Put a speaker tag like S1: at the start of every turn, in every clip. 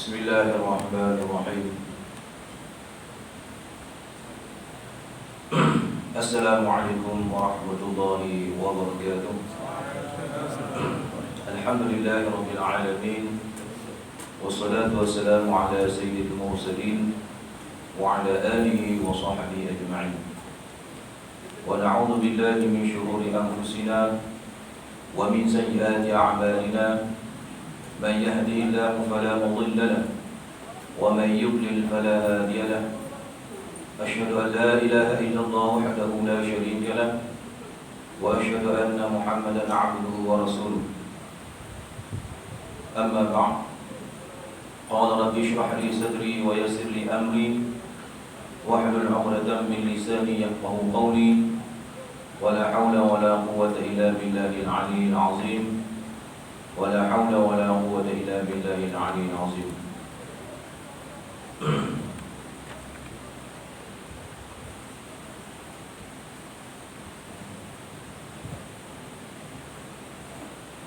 S1: Bismillahirrahmanirrahim. Assalamualaikum warahmatullahi wabarakatuh. Alhamdulillahirabbil alamin. Wassalatu wassalamu ala sayyidil mursalin wa ala alihi wa sahbihi ajma'in. Wa na'udzu billahi min shururi anfusina wa min sayyiati a'malina. من يهده الله فلا مضل له ومن يضلل فلا هادي له أشهد أن لا إله إلا الله وحده لا شريك له وأشهد أن محمدا عبده ورسوله أما بعد قال رب اشرح لي صدري ويسر لي أمري واحلل عقدة من لساني يفقهوا قولي ولا حول ولا قوة إلا بالله العلي العظيم ولا حول ولا قوة إلا بالله العلي العظيم.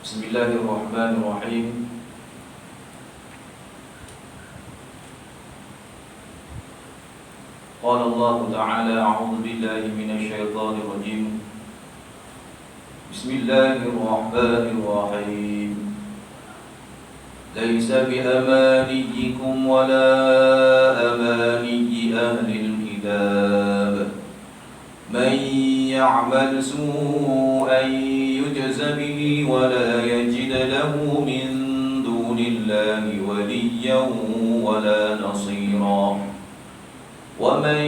S1: بسم الله الرحمن الرحيم. قال الله تعالى: أعوذ بالله من الشيطان الرجيم. بسم الله الرحمن الرحيم. ليس بأمانيكم ولا أماني أهل الكتاب من يعمل سوءا يجز به ولا يجد له من دون الله وليا ولا نصيرا ومن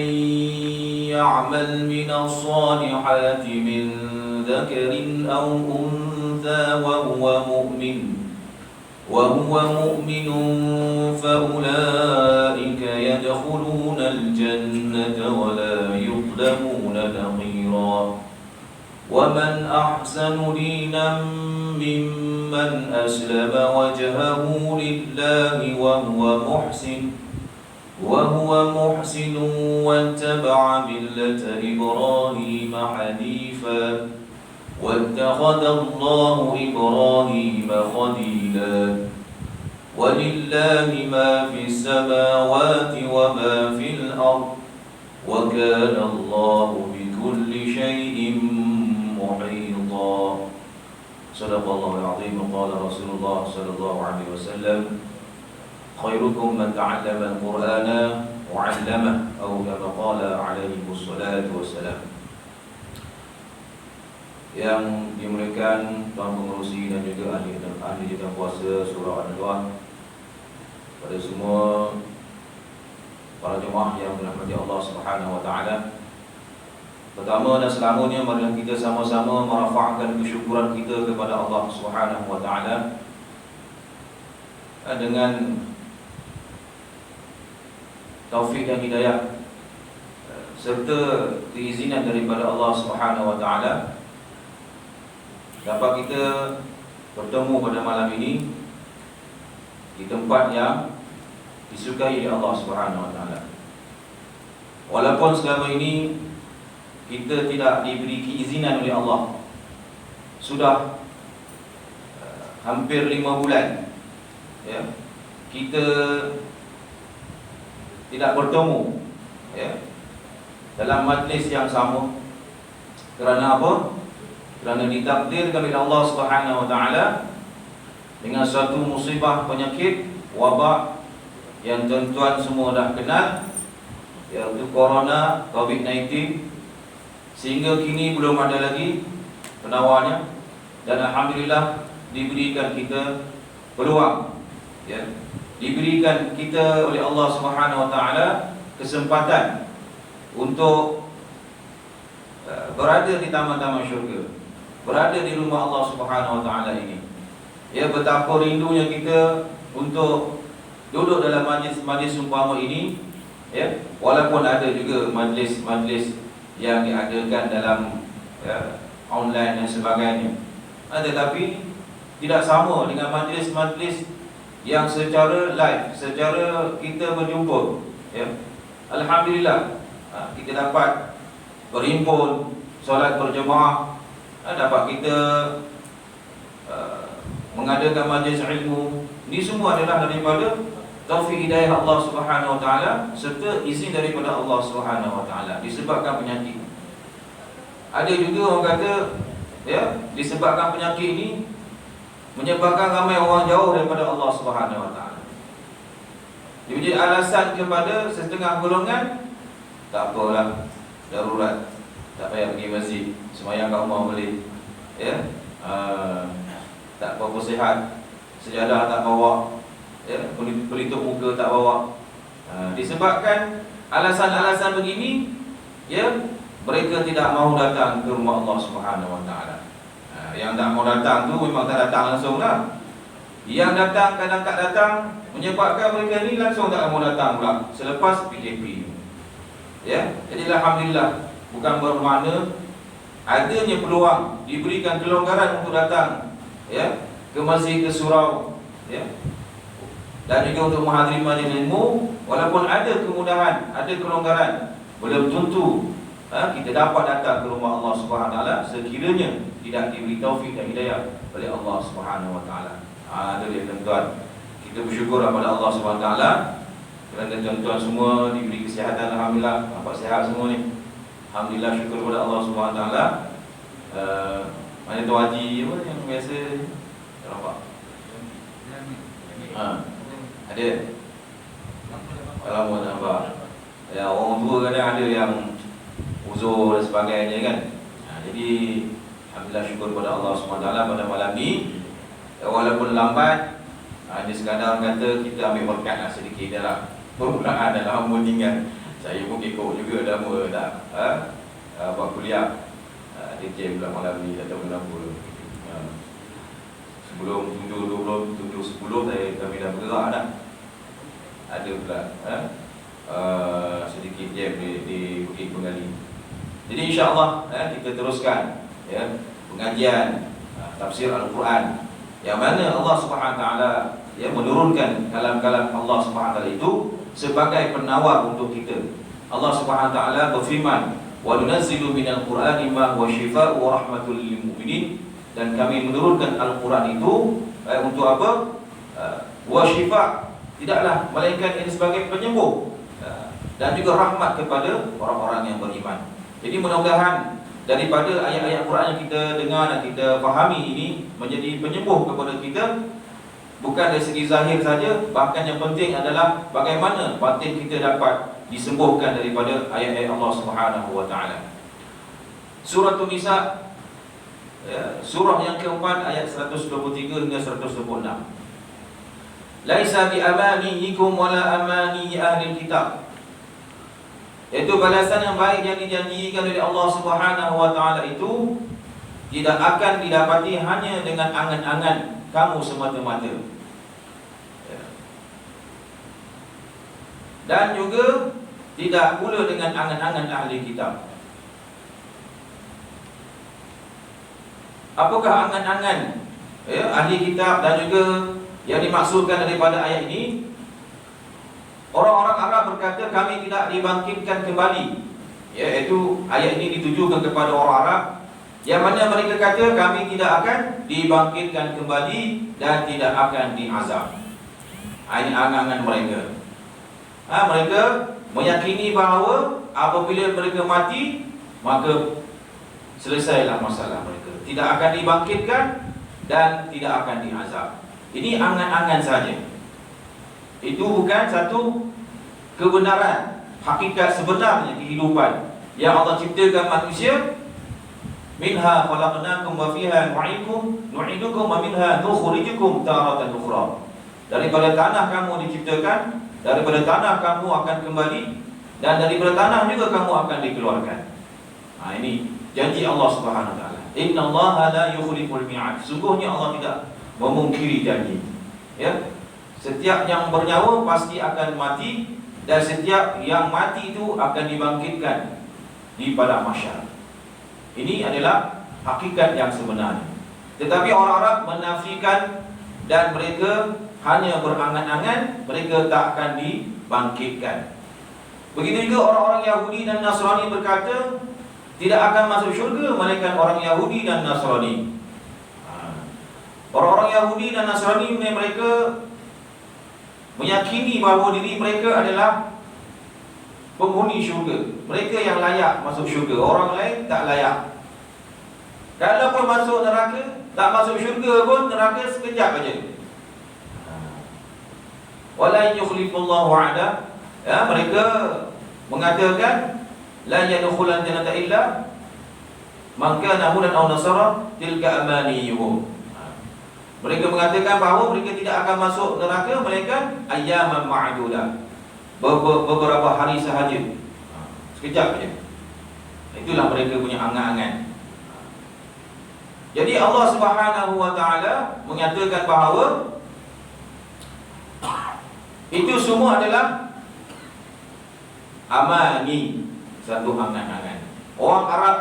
S1: يعمل من الصالحات من ذكر أو أنثى وهو مؤمن فأولئك يدخلون الجنة ولا يظلمون نقيرا ومن أحسن دينا ممن أسلم وجهه لله وهو محسن واتبع ملة إبراهيم حنيفا واتخذ الله إبراهيم خليلا ولله ما في السماوات وما في الأرض وكان الله بكل شيء محيطا. صدق الله العظيم. وقال رسول الله صلى الله عليه وسلم: خيركم من تعلم القرآن وعلمه أو كما قال عليه الصلاة والسلام. Yang dimuliakan Tuan Pengerusi dan juga ahli jawatan kuasa Surau An-Nadwa, pada semua para jemaah yang dirahmati Allah Subhanahu wa taala. Pertama dan selamanya, marilah kita sama-sama merafa'kan kesyukuran kita kepada Allah Subhanahu wa taala dengan taufik dan hidayah serta keizinan daripada Allah Subhanahu wa taala, dapat kita bertemu pada malam ini di tempat yang disukai oleh Allah Subhanahu wa taala. Walaupun selama ini kita tidak diberi keizinan oleh Allah, sudah hampir 5 bulan ya, kita tidak bertemu ya, dalam majlis yang sama. Kerana apa? Kerana ditakdirkan oleh Allah Subhanahu wa taala dengan suatu musibah, penyakit, wabak yang tuan-tuan semua dah kenal, iaitu corona, COVID-19, sehingga kini belum ada lagi penawarnya. Dan alhamdulillah diberikan kita peluang ya, diberikan kita oleh Allah Subhanahu wa taala kesempatan untuk berada di taman-taman syurga, berada di rumah Allah Subhanahu wa taala ini. Ya, betapa rindunya kita untuk duduk dalam majlis umpama ini ya, walaupun ada juga majlis-majlis yang diadakan dalam ya, online dan sebagainya, tetapi tidak sama dengan majlis-majlis yang secara live, secara kita berjumpa ya. Alhamdulillah kita dapat berhimpun, solat berjemaah, dapat kita mengadakan majlis ilmu. Ini semua adalah daripada taufik hidayah Allah Subhanahu wa taala serta izin daripada Allah Subhanahu wa taala disebabkan penyakit. Ada juga orang kata ya, disebabkan penyakit ini menyebabkan ramai orang jauh daripada Allah Subhanahu wa taala. Jadi alasan kepada setengah golongan, tak apalah, darurat, tak payah pergi masjid, sembahyang kat rumah boleh. Ya. Tak apa-apa sihat, sejadah tak bawa, ya, pelitup muka tak bawa. Disebabkan alasan-alasan begini, ya, mereka tidak mahu datang ke rumah Allah Subhanahu wa taala. Yang tak mau datang tu memang tak datang langsung lah. Yang datang kadang tak datang menyebabkan mereka ni langsung tak mau datang pula selepas PKP. Ya, jadi alhamdulillah, bukan bermakna adanya peluang diberikan kelonggaran untuk datang, ya, ke masjid, ke surau, ya, dan juga untuk menghadiri majlis ilmu, walaupun ada kemudahan, ada kelonggaran, belum tentu kita dapat datang ke rumah Allah Subhanahu wa taala sekiranya tidak diberi taufik dan hidayah oleh Allah Subhanahu wa taala. Itu dia tuan-tuan. Kita bersyukur kepada Allah Subhanahu wa taala kerana tuan-tuan semua diberi kesihatan, alhamdulillah, nampak sihat semua ni. Alhamdulillah, syukur kepada Allah Subhanahu wa taala. Mana tu haji apa yang biasa tak nampak? Ada. Alamak, tak nampak. Ya, orang tua kadang ada yang uzur dan sebagainya kan. Jadi alhamdulillah, syukur kepada Allah SWT pada malam ni, walaupun lambat, hanya sekadar kata kita ambil berkat lah sedikit dalam permulaan dalam tinggal. Saya pun kekok juga lama tak buat kuliah. DJ pula malam ni, tak tahu kenapa. Sebelum 7.10 kami dah bergerak dah. Ada pula sedikit jam di Bukit Pengali. Jadi insya-Allah kita teruskan, ya, pengajian tafsir Al-Quran yang mana Allah Subhanahu wa taala, ya, menurunkan kalam-kalam Allah Subhanahu wa taala itu sebagai penawar untuk kita. Allah Subhanahu wa taala berfirman, "Wa nunazzilu minal Qur'ani ma huwa syifaa'un wa rahmatul lil mu'minin." Dan kami menurunkan Al-Quran itu untuk apa? Wa syifa', tidaklah melainkan ini sebagai penyembuh dan juga rahmat kepada orang-orang yang beriman. Jadi mudah-mudahan daripada ayat-ayat Quran yang kita dengar dan kita fahami ini menjadi penyembuh kepada kita, bukan dari segi zahir saja, bahkan yang penting adalah bagaimana batin kita dapat disembuhkan daripada ayat-ayat Allah Subhanahu wa taala. Surah An-Nisa, ya, surah yang keempat, ayat 123 hingga 126. Laisa bi amaniyikum wala amani ahli kitab. Itu balasan yang baik yang dijanjikan oleh Allah Subhanahu wa taala itu tidak akan didapati hanya dengan angan-angan kamu semata-mata. Dan juga tidak pula dengan angan-angan ahli kitab. Apakah angan-angan, ya, ahli kitab dan juga yang dimaksudkan daripada ayat ini? Orang-orang Arab berkata kami tidak dibangkitkan kembali. Iaitu ayat ini ditujukan kepada orang Arab yang mana mereka kata kami tidak akan dibangkitkan kembali dan tidak akan diazab. Ini angan-angan mereka. Mereka meyakini bahawa apabila mereka mati, maka selesailah masalah mereka, tidak akan dibangkitkan dan tidak akan diazab. Ini angan-angan saja. Itu bukan satu kebenaran, hakikat sebenarnya kehidupan yang Allah ciptakan manusia. Minha khalaqnakum wa fiha nu'idukum wa minha nukhrijukum taratan ukhra. Daripada tanah kamu diciptakan, daripada tanah kamu akan kembali, dan daripada tanah juga kamu akan dikeluarkan. Ini janji Allah Subhanahu wa taala. Innallaha la yukhliful mi'ad. Sungguhnya Allah tidak memungkiri janji. Ya. Setiap yang bernyawa pasti akan mati, dan setiap yang mati itu akan dibangkitkan di padang mahsyar. Ini adalah hakikat yang sebenarnya. Tetapi orang Arab menafikan dan mereka hanya berangan-angan mereka tak akan dibangkitkan. Begitu juga orang-orang Yahudi dan Nasrani berkata tidak akan masuk syurga melainkan orang Yahudi dan Nasrani. Orang-orang Yahudi dan Nasrani mereka meyakini bahawa diri mereka adalah penghuni syurga. Mereka yang layak masuk syurga, orang lain tak layak. Kalau pun masuk neraka, tak masuk syurga pun neraka sekejap aja. Wala yukhlifullahu wa'ada. Ya, mereka mengatakan la yadkhulan jannata illa man kana hudan aw nasara tilka amaniyuhum. Mereka mengatakan bahawa mereka tidak akan masuk neraka melainkan ayyaman ma'dudah, beberapa hari sahaja, sekejap saja. Itulah mereka punya angan-angan. Jadi Allah Subhanahu wa taala menyatakan bahawa itu semua adalah amani, satu angan-angan. Orang Arab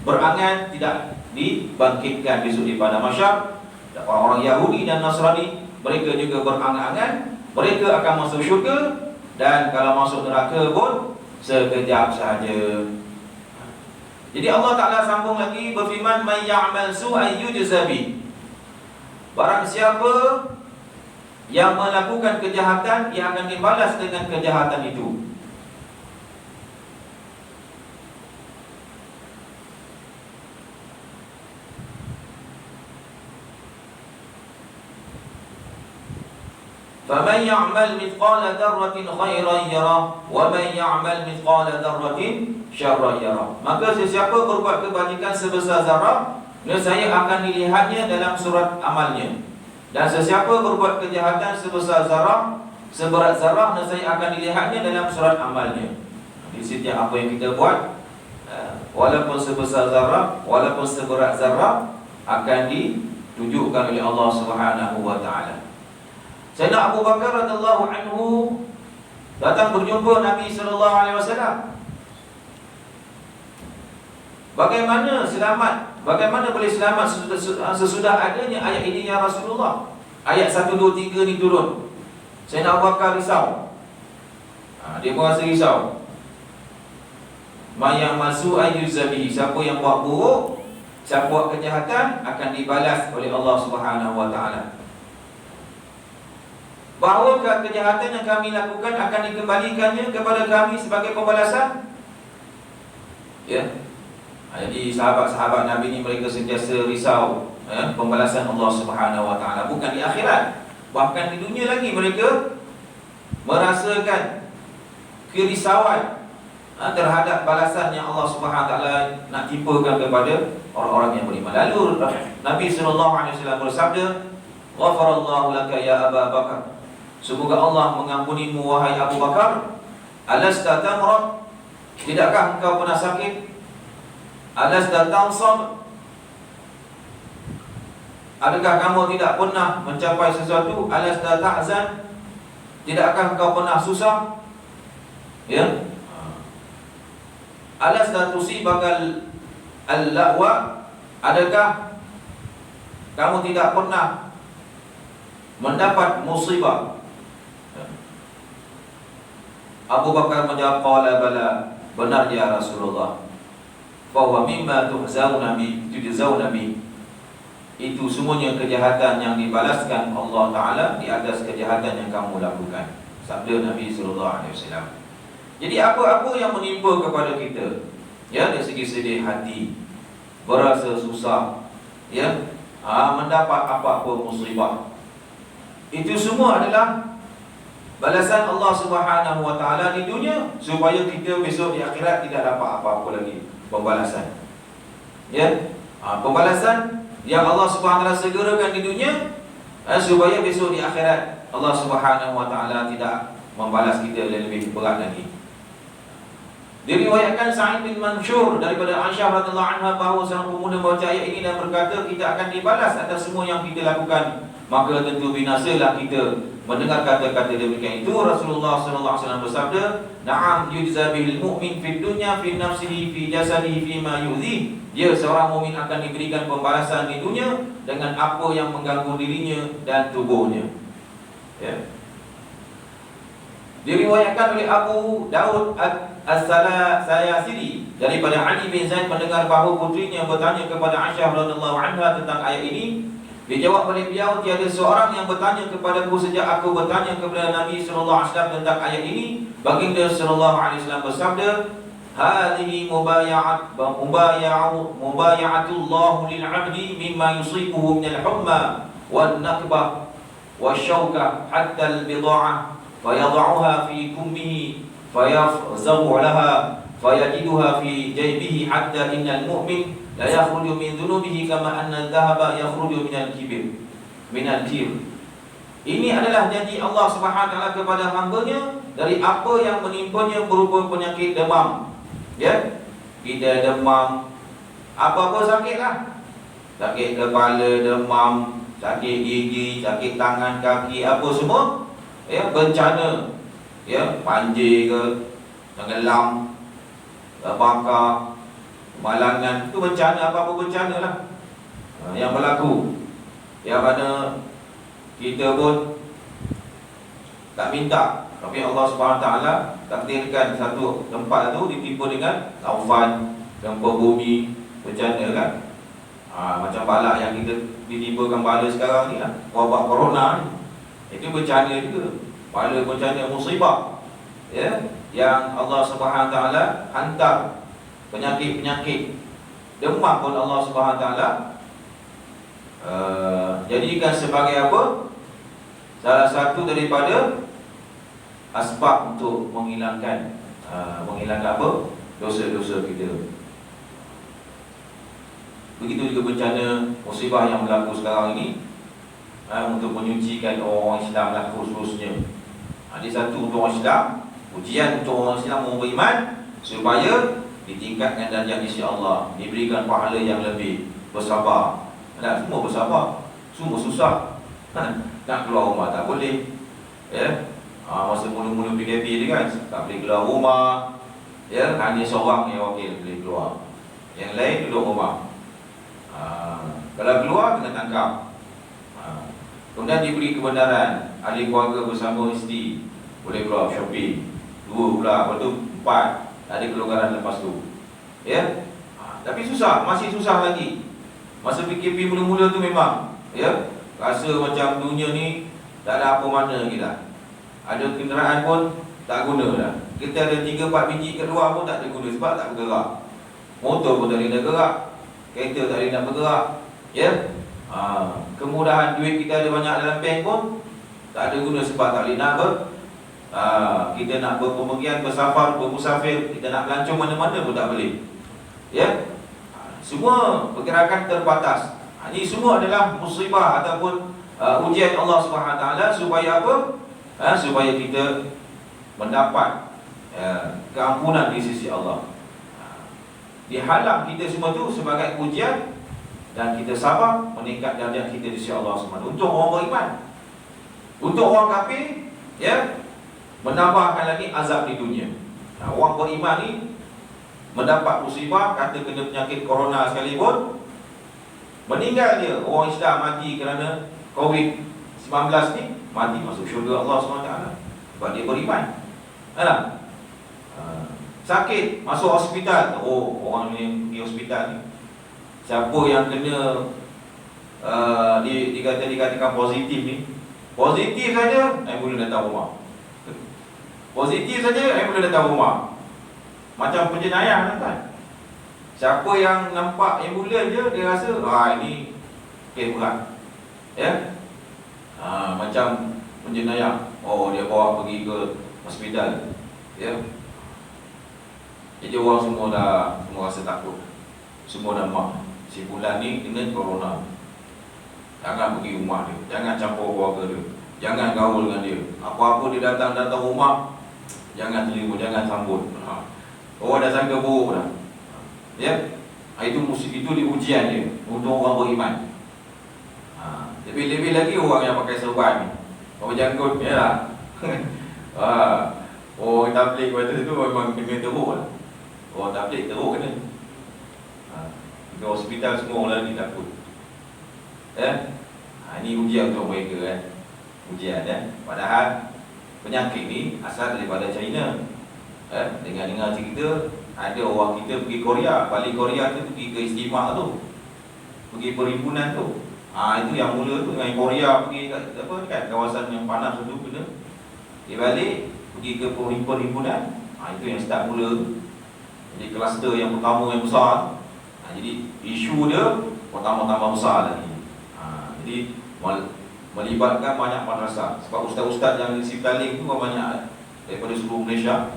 S1: berangan tidak dibangkitkan besok di padang mahsyar. Orang-orang Yahudi dan Nasrani, mereka juga berangan-angan mereka akan masuk syurga, dan kalau masuk neraka pun sekejap sahaja. Jadi Allah Ta'ala sambung lagi berfirman, "Man ya'mal su'an yujza bih." Barang siapa yang melakukan kejahatan, ia akan dibalas dengan kejahatan itu. فَمَنْ يَعْمَلْ مِثْقَالَ ذَرَّةٍ خَيْرًا يَرَهُ وَمَنْ يَعْمَلْ مِثْقَالَ ذَرَّةٍ شَرًّا يَرَهُ. Maka sesiapa berbuat kebajikan sebesar zarah, nescaya akan dilihatnya dalam surat amalnya. Dan sesiapa berbuat kejahatan sebesar zarah, seberat zarah, nescaya akan dilihatnya dalam surat amalnya. Di setiap apa yang kita buat, walaupun sebesar zarah, walaupun seberat zarah, akan ditunjukkan oleh Allah Subhanahu wa taala. Sayyidina Abu Bakar radhiyallahu anhu datang berjumpa Nabi sallallahu alaihi wasallam. Bagaimana selamat? Bagaimana boleh selamat sesudah adanya ayat ini ya Rasulullah? Ayat 1, 2, 3 ni turun. Sayyidina Abu Bakar risau. Dia merasa risau. Mayang masu ayyuzabi, siapa yang buat buruk, siapa buat kejahatan akan dibalas oleh Allah Subhanahu wa taala. Bahawa kejahatan yang kami lakukan akan dikembalikannya kepada kami sebagai pembalasan. Ya. Jadi sahabat-sahabat Nabi ni mereka sentiasa risau pembalasan Allah Subhanahu wa taala, bukan di akhirat, bahkan di dunia lagi mereka merasakan kerisauan terhadap balasan yang Allah Subhanahu wa taala nak timpakan kepada orang-orang yang beriman. Lalu Nabi sallallahu alaihi wasallam bersabda, "Ghafarallahu laka ya Abu Bakar." Semoga Allah mengampunimu wahai Abu Bakar. Alasta tamrad, tidakkah engkau pernah sakit? Alasta tansab, adakah kamu tidak pernah mencapai sesuatu? Alasta tahzan, tidakkah engkau pernah susah? Ya. Alasta tusibakal al-la'wa, adakah kamu tidak pernah mendapat musibah? Abu Bakar menjawab, qala bala, benar ya Rasulullah. Fa huwa mimma tuhzauna bi, tujzauna bi. Itu semuanya kejahatan yang dibalaskan Allah Taala di atas kejahatan yang kamu lakukan. Sabda Nabi sallallahu alaihi wasallam. Jadi apa-apa yang menimpa kepada kita, ya, dari segi sedih hati, berasa susah, ya, mendapat apa-apa musibah, itu semua adalah balasan Allah Subhanahu wa taala di dunia, supaya kita besok di akhirat tidak dapat apa-apa lagi pembalasan. Ya, pembalasan yang Allah Subhanahu wa taala segerakan di dunia, supaya besok di akhirat Allah Subhanahu wa taala tidak membalas kita lebih berat lagi. Diriwayatkan Sa'id bin Mansur daripada Aisyah radhiyallahu anha bahawa seorang pemuda membaca ayat ini dan berkata, kita akan dibalas atas semua yang kita lakukan, maka tentu binasalah kita. Mendengar kata-kata demikian itu, Rasulullah sallallahu alaihi wasallam bersabda, "Na'am yujza bil mu'min fid dunya fi nafsihi fi jasadihi fi ma yu'dhi." Ya, seorang mukmin akan diberikan pembalasan di dunia dengan apa yang mengganggu dirinya dan tubuhnya. Ya. Diriwayatkan oleh Abu Daud As-Salasili daripada Ali bin Zaid mendengar bahawa putrinya bertanya kepada Aisyah radhiyallahu anha tentang ayat ini. Dia jawab oleh beliau, tiada seorang yang bertanya kepadaku sejak aku bertanya kepada Nabi sallallahu alaihi wasallam tentang ayat ini. Baginda sallallahu alaihi wasallam bersabda, hadhihi mubaya'atullah lil 'abdi mimma yusibuhu min al-humma wan nakbah wasyauka hatta al-bid'ah fayad'uha fi kummihi fayafzahu laha fayajiduha fi jaybihi hatta innal mu'min la yakhruju min dhunubihi kama anna al-dhahaba yakhruju min al-kir. Ini adalah janji Allah Subhanahu wa taala kepada hamba-Nya dari apa yang menimpanya berupa penyakit demam. Ya, kita demam, apa-apa sakitlah. Sakit kepala, demam, sakit gigi, sakit tangan, kaki, apa semua. Ya, bencana. Ya, banjir ke, tenggelam, bakar, kemalangan, itu bencana, apa-apa bencana lah yang berlaku. Yang mana kita pun tak minta, tapi Allah SWT takdirkan satu tempat tu ditimpa dengan taufan, gempa bumi, bencana kan. Macam bala yang kita ditimpakan bala sekarang ni lah, wabak corona ni, itu bencana juga. Bala bencana musibah, ya, yang Allah SWT hantar. Penyakit-penyakit demam pun Allah SWT jadikan sebagai apa? Salah satu daripada asbab untuk menghilangkan apa? Dosa-dosa kita. Begitu juga bencana musibah yang berlaku sekarang ini, untuk menyucikan orang Islam lah khususnya. Ada satu untuk orang Islam, ujian untuk orang Islam, orang beriman, supaya ditingkatkan darjat di sisi Allah, diberikan pahala yang lebih, bersabar. Tak semua bersabar, semua susah. Nak keluar rumah tak boleh. Ya. Masa mula-mula PKP ni kan, tak boleh keluar rumah. Ya, hanya seorang yang wakil boleh keluar. Yang lain duduk rumah. Kalau keluar kena tangkap. Kemudian diberi kebenaran, ahli keluarga bersama isteri boleh keluar shopping. 2 pula, lepas tu 4. Ada kelonggaran lepas tu. Ya. Tapi susah, masih susah lagi. Masa PKP mula-mula tu memang, ya, rasa macam dunia ni tak ada apa mana kita. Ada kenderaan pun tak guna dah. Kita ada 3-4 biji kat luar pun tak ada guna sebab tak bergerak. Motor pun tak boleh nak gerak, kereta tak boleh nak bergerak. Ya. Kemudahan duit kita ada banyak dalam bank pun tak ada guna sebab tak boleh nak kita nak berpergian, bersafar, bermusafir, kita nak melancong mana-mana pun tak boleh. Ya. Semua pergerakan terbatas. Ini semua adalah musibah ataupun ujian Allah SWT supaya apa? Supaya kita mendapat keampunan di sisi Allah. Dihalang kita semua tu sebagai ujian, dan kita sabar meningkat darjat kita di sisi Allah SWT. Untuk orang beriman, untuk orang kafir, ya, menambahkan lagi azab di dunia. Orang beriman ni mendapat musibah, kata kena penyakit corona sekalipun, meninggal dia. Orang Islam mati kerana COVID-19 ni, mati masuk syurga Allah SWT sebab dia beriman. Sakit, masuk hospital. Orang ni pergi hospital ni, siapa yang kena dikatakan positif ni, positif saja boleh datang rumah. Positif saja boleh datang rumah. Macam penjenayah kan. Siapa yang nampak ambulan je, dia rasa ini kes berat. Ya. Macam penjenayah, dia bawa pergi ke hospital. Ya. Jadi orang semua rasa takut. Semua dah mak, si bulan ni kena corona. Jangan pergi rumah dia, jangan campur keluarga dia, jangan gaul dengan dia. Apa-apa dia datang rumah, jangan terima, jangan sambut. Orang dah sangka buruk dah. Ya. Itu ujian dia untuk orang beriman. Lebih-lebih lagi orang yang pakai serban ni, orang janggut ni lah. Orang tabligh kata tu memang kena teruk lah. Orang tabligh teruk kena. Ke hospital semua orang ni takut. Ya. Ini ujian untuk mereka ujian Padahal penyakit ni asal daripada China. Dengan dengar cerita, ada orang kita pergi Korea, balik Korea tu pergi ke istimewa tu, pergi perhimpunan tu. Itu yang mula tu dengan Korea pergi kat apa dekat kawasan yang panas tu kena. Dia balik pergi ke perhimpunan. Itu yang start mula tu. Jadi kluster yang pertama yang besar. Jadi isu dia tambah besar lagi. Jadi melibatkan banyak madrasah. Sebab ustaz-ustaz yang isi talim tu banyak daripada seluruh Malaysia.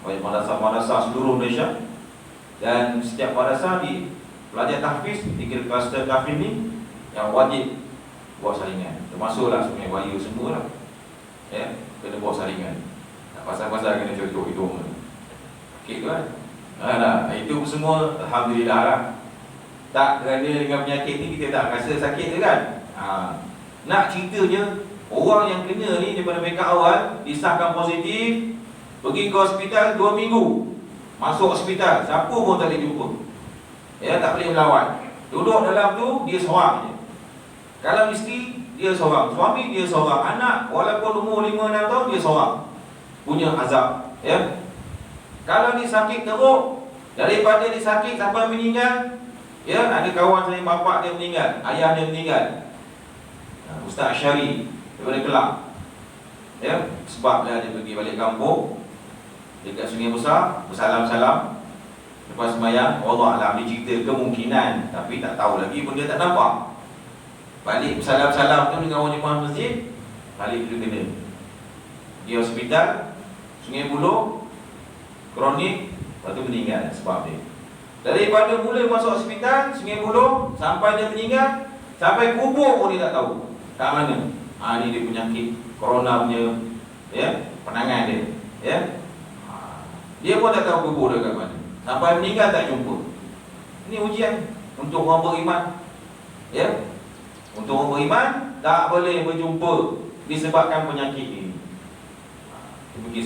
S1: Banyak madrasah seluruh Malaysia. Dan setiap madrasah di pelajar tahfiz, 3 kluster tahfiz ni yang wajib buat saringan. Termasuklah Sungai Buaya semualah. Ya, kena buat saringan. Tak pasal-pasal kena cocok hidung. Okey kan? Itu semua alhamdulillah lah. Tak kerana dengan penyakit ni kita tak rasa sakit tu kan? Nak ceritanya, orang yang kena ni daripada peringkat awal disahkan positif, pergi ke hospital 2 minggu. Masuk hospital, siapa pun tak boleh jumpa. Ya, tak boleh melawan. Duduk dalam tu, dia seorang je. Kalau isteri, dia seorang. Suami, dia seorang. Anak, walaupun umur 5-6 tahun, dia seorang. Punya azab. Ya. Kalau dia sakit teruk, daripada dia sakit sampai meninggal, ya, ada kawan saya, bapak dia meninggal, ayah dia meninggal. Ustaz Syari daripada Kelang. Ya, sebab dia pergi balik kampung dekat Sungai Besar, bersalam-salam. Lepas sembahyang, Allah Alam, dia cerita kemungkinan, tapi tak tahu lagi pun dia tak nampak. Balik bersalam-salam tu dengan orang jemaah masjid, balik dia kena. Di hospital Sungai Buloh, kronik, lepas tu meninggal sebab dia. Daripada mula masuk hospital Sungai Buloh sampai dia meninggal, sampai kubur pun dia tak tahu kat mana. Ni dia penyakit corona punya, ya, penangan dia. Ya. Dia pun tak tahu kubur dia kat mana. Sampai meninggal tak jumpa. Ini ujian untuk orang beriman. Ya. Untuk orang beriman tak boleh berjumpa disebabkan penyakit ini. Mungkin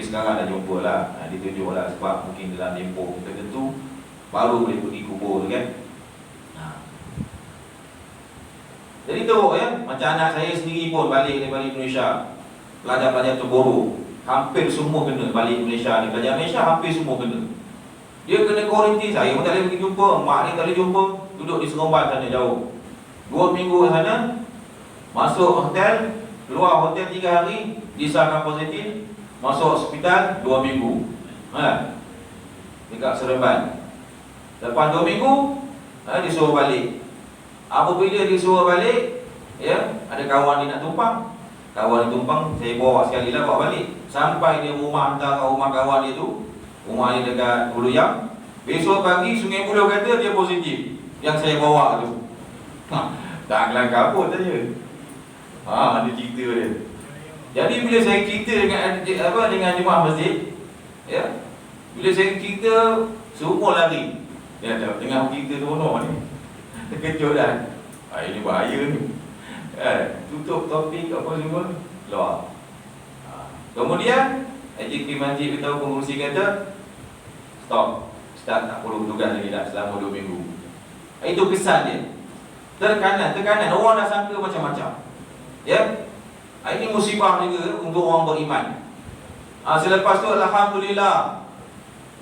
S1: sekarang dah jumpa lah. Ditunjuk lah sebab mungkin dalam tempoh tertentu baru boleh pergi kubur tu kan. Jadi teruk ya. Macam anak saya sendiri pun balik Malaysia, pelajar-pelajar terburuk, hampir semua kena balik Malaysia ni. Pelajar Malaysia hampir semua kena. Dia kena kuarantin. Saya pun tak boleh pergi jumpa. Mak ni tak boleh jumpa. Duduk di Seremban sana jauh 2 minggu sana. Masuk hotel, keluar hotel 3 hari, disahkan positif. Masuk hospital 2 minggu. Dekat Seremban. Lepas 2 minggu disuruh balik. Apabila disuruh balik, ya, ada kawan dia nak tumpang. Kawan dia tumpang, saya bawa sekali lah, bawa balik. Sampai dia rumah, hantar ke rumah kawan dia tu. Rumah dia dekat Hulu Yang. Besok pagi Sungai Buloh kata dia positif, yang saya bawa tu. Tak kelakar pun saja. Ada cerita dia. Jadi bila saya cerita dengan jemaah masjid, ya, bila saya cerita, semua lari. Dia tengah cerita seronok ni, terkejut dah. Ini bahaya ni. Tutup topik apa semua, keluar. Kemudian AJK Masjid beritahu pengurusi kata, stop, start, tak perlu tugas lagi dah selama 2 minggu. Itu kesan dia. Tekanan, orang dah sangka macam-macam. Ya. Ini musibah juga untuk orang beriman. Selepas tu alhamdulillah,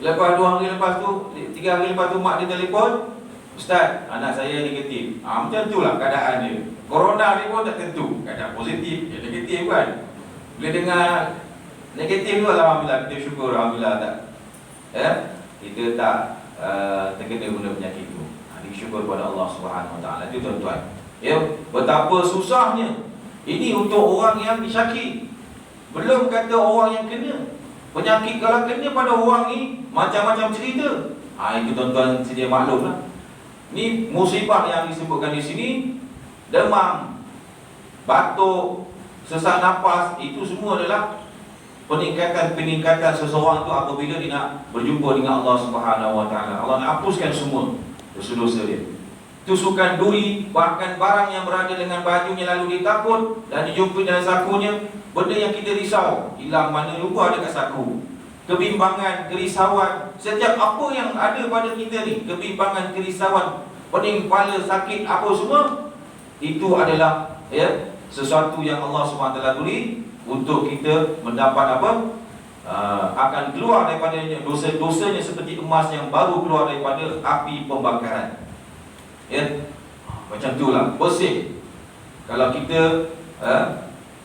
S1: lepas 2 hari lepas tu, 3 hari lepas tu mak dia telefon, Ustaz, anak saya negatif. Macam itulah keadaan dia. Corona ni pun tak tentu, kadang positif, dia negatif kan. Bila dengar negatif tu, alhamdulillah, kita syukur, alhamdulillah tak, ya, kita tak terkena benda penyakit tu. Syukur kepada Allah Subhanahu Wa Taala. Itu tuan-tuan. Ya, betapa susahnya ini untuk orang yang disyaki. Belum kata orang yang kena. Penyakit kalau kena pada orang ni macam-macam cerita. Itu tuan-tuan sedia maklumlah. Ni musibah yang disebutkan di sini, demam, batuk, sesak nafas, itu semua adalah peningkatan seseorang itu apabila dia nak berjumpa dengan Allah Subhanahu Wa Taala. Allah nak hapuskan semua dosa-dosa dia. Tusukan duri, bahkan barang yang berada dengan bajunya lalu dia takut dan dijumpai dalam sakunya, benda yang kita risau, hilang mana lupa ada kat saku. Kebimbangan, kerisauan, setiap apa yang ada pada kita ni, kebimbangan, kerisauan, pening kepala, sakit, apa semua, itu adalah, ya, sesuatu yang Allah SWT beri untuk kita mendapat apa? Akan keluar daripada dosa-dosanya seperti emas yang baru keluar daripada api pembakaran. Ya. Macam itulah, bersih. Kalau kita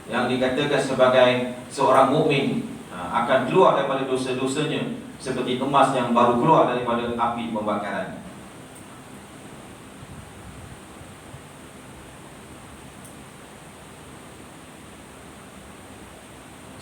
S1: yang dikatakan sebagai seorang mukmin akan keluar daripada dosa-dosanya seperti emas yang baru keluar daripada api pembakaran.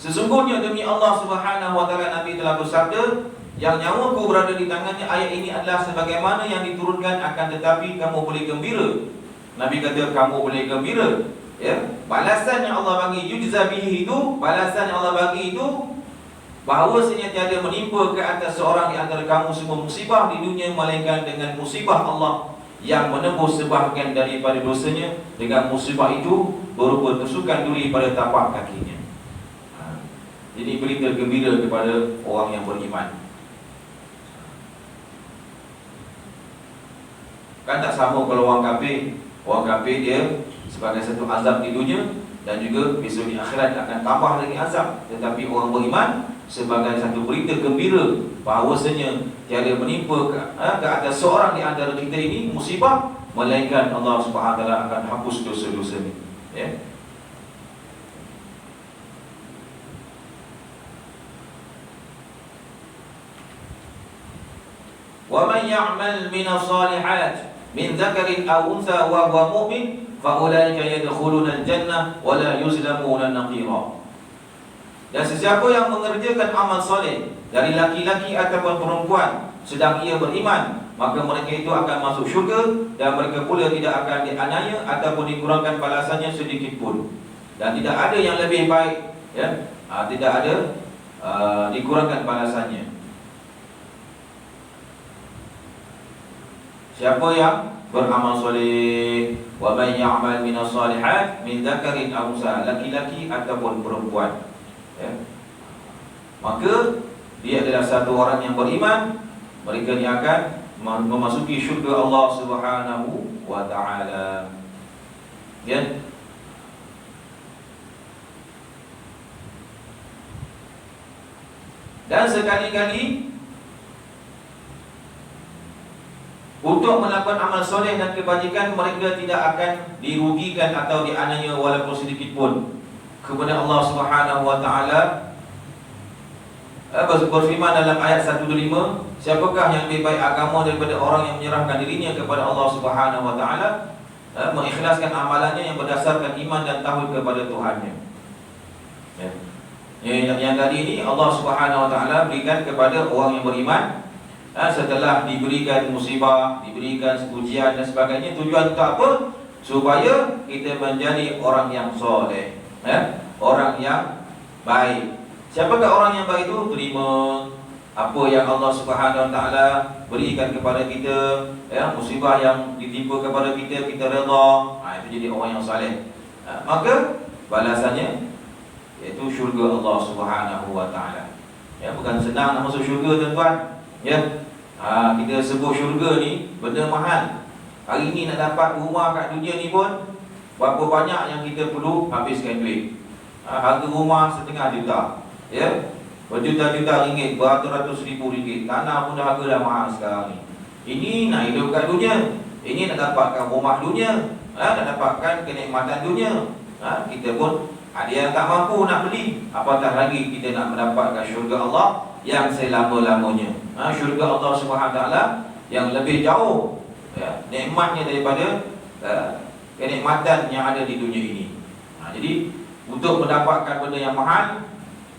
S1: Sesungguhnya demi Allah Subhanahu wa taala, Nabi telah bersabda, yang nyawaku berada di tangannya, ayat ini adalah sebagaimana yang diturunkan, akan tetapi kamu boleh gembira. Nabi kata kamu boleh gembira, ya. Balasan yang Allah bagi, yujza bihi, itu balasan yang Allah bagi itu bahawasanya tiada menimpa ke atas seorang di antara kamu semua musibah di dunia melainkan dengan musibah Allah yang menembus sebahagian daripada dosanya dengan musibah itu berupa tusukan duri pada tapak kakinya. Jadi berita gembira kepada orang yang beriman. Kan tak sama kalau orang kafir. Orang kafir dia sebagai satu azab di dunia dan juga besok di akhirat akan tambah lagi azab. Tetapi orang beriman sebagai satu berita gembira bahawasanya tiada menimpa ke atas seorang di antara kita ini musibah melainkan Allah Subhanahu wa taala akan hapus dosa-dosanya, ya. Wa man ya'mal minas salihat min dzakarin aw untha wa huwa mu'min fa ulaika yadkhuluna al-jannah wa la yuzlamuna naqira. Dan sesiapa yang mengerjakan amal soleh dari laki-laki ataupun perempuan sedang ia beriman, maka mereka itu akan masuk syurga dan mereka pula tidak akan dianiaya ataupun dikurangkan balasannya sedikit pun. Dan tidak ada yang lebih baik, ya. Tidak ada dikurangkan balasannya. Siapa yang beramal soleh, wa man ya'mal minas salihat min dzakarin aw untha, laki-laki ataupun perempuan, ya. Maka dia adalah satu orang yang beriman, mereka ni akan memasuki syurga Allah Subhanahu wa taala, ya. Dan sekali-kali untuk melakukan amal soleh dan kebajikan, mereka tidak akan dirugikan atau dianiaya walaupun sedikit pun. Kepada Allah Subhanahu wa taala berfirman dalam ayat 125, siapakah yang lebih baik agama daripada orang yang menyerahkan dirinya kepada Allah Subhanahu wa taala, mengikhlaskan amalannya yang berdasarkan iman dan tauhid kepada Tuhannya, ya. Yang tadi ini Allah Subhanahu wa taala berikan kepada orang yang beriman setelah diberikan musibah, diberikan ujian dan sebagainya. Tujuan untuk apa? Supaya kita menjadi orang yang soleh, ya? Orang yang baik. Siapakah orang yang baik itu? Terima apa yang Allah Subhanahu wa taala berikan kepada kita, ya? Musibah yang ditimpa kepada kita, kita redha. Itu jadi orang yang soleh. Maka balasannya iaitu syurga Allah Subhanahu wa taala. Ya, bukan senang nak masuk syurga, tuan-tuan. Ya, kita sebut syurga ni benda mahal. Hari ni nak dapat rumah kat dunia ni pun berapa banyak yang kita perlu habiskan duit. Harga rumah 1,5 juta, ya, berjuta-juta ringgit, beratus-ratus ribu ringgit. Tanah pun dah harga dah mahal sekarang ni. Ini nak hidup kat dunia, ini nak dapatkan rumah dunia, nak dapatkan kenikmatan dunia. Kita pun ada yang tak mampu nak beli, apatah lagi kita nak mendapatkan syurga Allah yang selama-lamanya. Syurga Allah Subhanahu wa taala yang lebih jauh, ya, nikmatnya daripada kenikmatan yang ada di dunia ini. Jadi untuk mendapatkan benda yang mahal,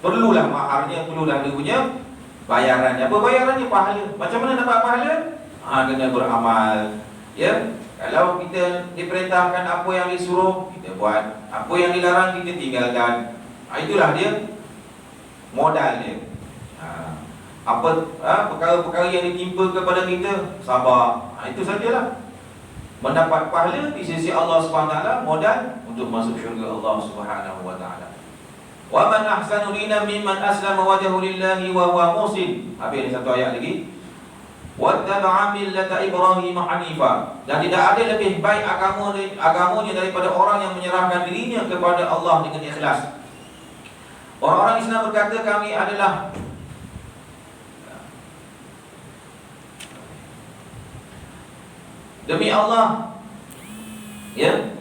S1: perlulah maharnya, perlulah dia punya bayarannya. Apa bayarannya? Pahala. Macam mana dapat pahala? Kena beramal, ya. Kalau kita diperintahkan apa yang disuruh, kita buat. Apa yang dilarang, kita tinggalkan. Itulah dia modal dia. Perkara-perkara yang ditimpa kepada kita, sabar. Itu sajalah. Mendapat pahala di sisi Allah SWT, modal untuk masuk syurga Allah SWT. Wa man ahsanu dinan mimman aslama wajhahu lillahi wa huwa muhsin. Habis satu ayat lagi. Wattaba'a millata Ibrahim hanifa. Dan tidak ada lebih baik agamanya daripada orang yang menyerahkan dirinya kepada Allah dengan ikhlas. Orang-orang Islam berkata, kami adalah demi Allah, Ya,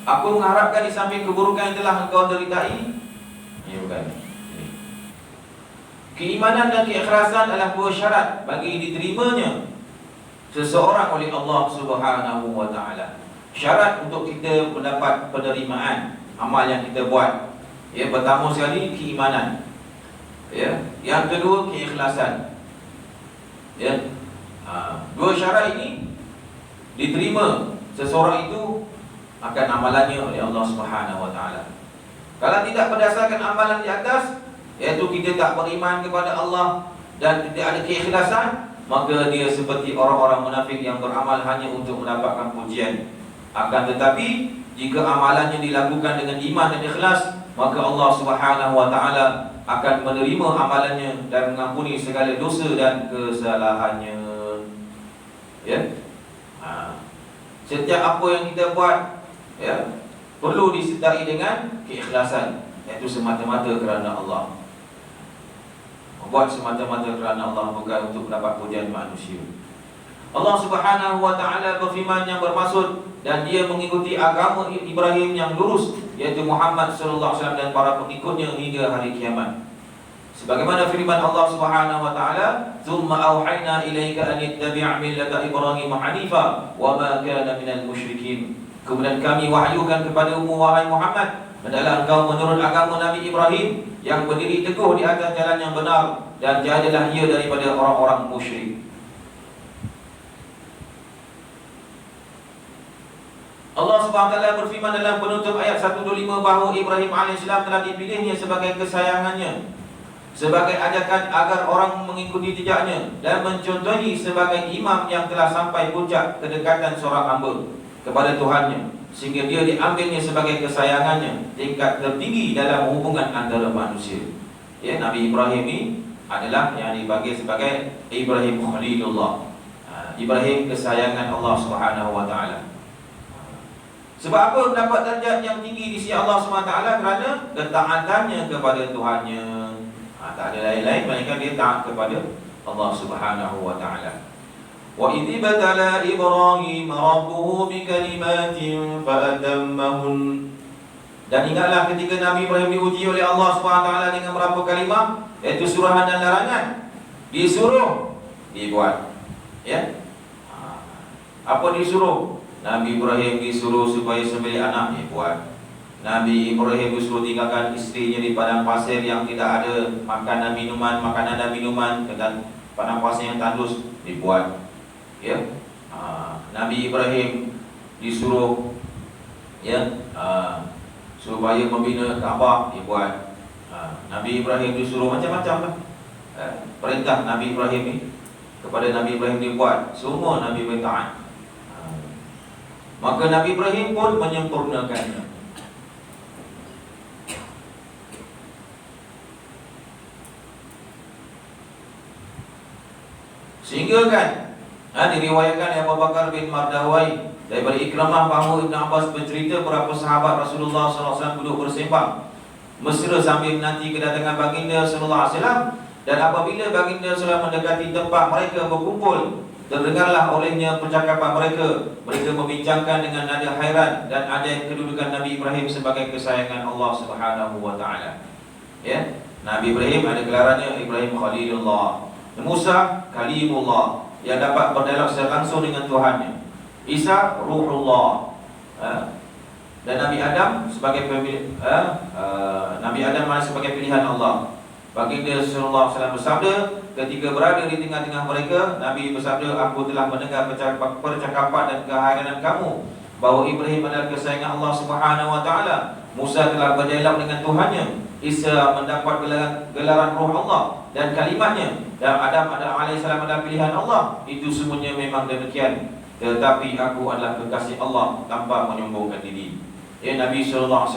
S1: aku mengharapkan di samping keburukan yang telah engkau deritai. Ya, bukan. Keimanan dan keikhlasan adalah dua syarat bagi diterimanya seseorang oleh Allah Subhanahu wa taala. Syarat untuk kita mendapat penerimaan amal yang kita buat. Ya, pertama sekali keimanan. Ya, yang kedua keikhlasan. Ya. Dua syarat ini diterima seseorang itu akan amalannya oleh Allah Subhanahu wa taala. Kalau tidak berdasarkan amalan di atas, iaitu kita tak beriman kepada Allah dan tidak ada keikhlasan, maka dia seperti orang-orang munafik yang beramal hanya untuk mendapatkan pujian. Akan tetapi jika amalannya dilakukan dengan iman dan ikhlas, maka Allah Subhanahu wa taala akan menerima amalannya dan mengampuni segala dosa dan kesalahannya. Ya. Setiap apa yang kita buat, ya, perlu disertai dengan keikhlasan, iaitu semata-mata kerana Allah. Buat semata-mata kerana Allah, bukan untuk mendapat pujian manusia. Allah Subhanahu wa taala berfirman yang bermaksud, dan dia mengikuti agama Ibrahim yang lurus, iaitu Muhammad sallallahu alaihi wasallam dan para pengikutnya hingga hari kiamat. Sebagaimana firman Allah Subhanahu wa taala, "Tsumma auhayna ilaika an ittabi' millata Ibrahim hanifa wa ma kana minal musyrikin." Kemudian kami wahyukan kepadamu wahai Muhammad, hendaklah engkau menurut agama Nabi Ibrahim yang berdiri teguh di atas jalan yang benar, dan jadilah ia daripada orang-orang musyrik. Allah Subhanahu wa taala berfirman dalam penutup ayat 125 bahawa Ibrahim alaihissalam telah dipilihnya sebagai kesayangannya, sebagai ajakan agar orang mengikuti jejaknya, dan mencontohi sebagai imam yang telah sampai puncak kedekatan seorang hamba kepada Tuhannya, sehingga dia diambilnya sebagai kesayangannya, tingkat tertinggi dalam hubungan antara manusia. Ya, Nabi Ibrahim ini adalah yang dipanggil sebagai Ibrahim Khalilullah, Ibrahim kesayangan Allah Subhanahu wa taala. Sebab apa mendapat darjat yang tinggi di sisi Allah SWT? Kerana ketaatannya kepada Tuhannya. Tak ada lain-lain melainkan dia taat kepada Allah Subhanahu wa taala. Wa idh batala Ibrahim rabbuhu bikalimatin fa'atammahun. Dan ingatlah ketika Nabi Ibrahim diuji oleh Allah SWT dengan berapa kalimah, iaitu suruhan dan larangan. Disuruh, dibuat. Ya. Apa disuruh? Nabi Ibrahim disuruh supaya sembelih anak, dibuat. Nabi Ibrahim disuruh tinggalkan isterinya di padang pasir yang tidak ada makanan dan minuman, dengan padang pasir yang tandus, dibuat. Ya. Nabi Ibrahim disuruh, ya, supaya membina Kaabah, dibuat. Nabi Ibrahim disuruh macam-macam lah. Perintah Nabi Ibrahim ni kepada Nabi Ibrahim dibuat, semua Nabi Ibrahim taat. Maka Nabi Ibrahim pun menyempurnakannya. Sehingga kan diriwayatkan Abu Bakar bin Mardawai daripada Ikramah bahawa Ibn Abbas bercerita berapa sahabat Rasulullah SAW duduk bersembang mesra sambil menanti kedatangan baginda SAW. Dan apabila baginda SAW mendekati tempat mereka berkumpul, terdengarlah olehnya percakapan mereka. Mereka membincangkan dengan nada hairan dan ajaib kedudukan Nabi Ibrahim sebagai kesayangan Allah Subhanahu wa taala. Ya, Nabi Ibrahim ada gelarannya Ibrahim Khalilullah, Musa Kalimullah, yang dapat berdialog secara langsung dengan Tuhannya. Isa Ruhullah. Dan Nabi Adam sebagai Nabi Adam sebagai pilihan Allah. Baginda Rasulullah SAW bersabda ketika berada di tengah-tengah mereka, Nabi bersabda, "Aku telah mendengar percakapan dan kehairan kamu bahawa Ibrahim adalah kesayangan Allah Subhanahu wa taala. Musa telah berdialog dengan Tuhannya. Isa mendapat gelaran Roh Allah dan kalimatnya, dan Adam alaihissalam adalah pilihan Allah. Itu semuanya memang demikian. Tetapi aku adalah kekasih Allah tanpa menyombongkan diri." Ya, Nabi SAW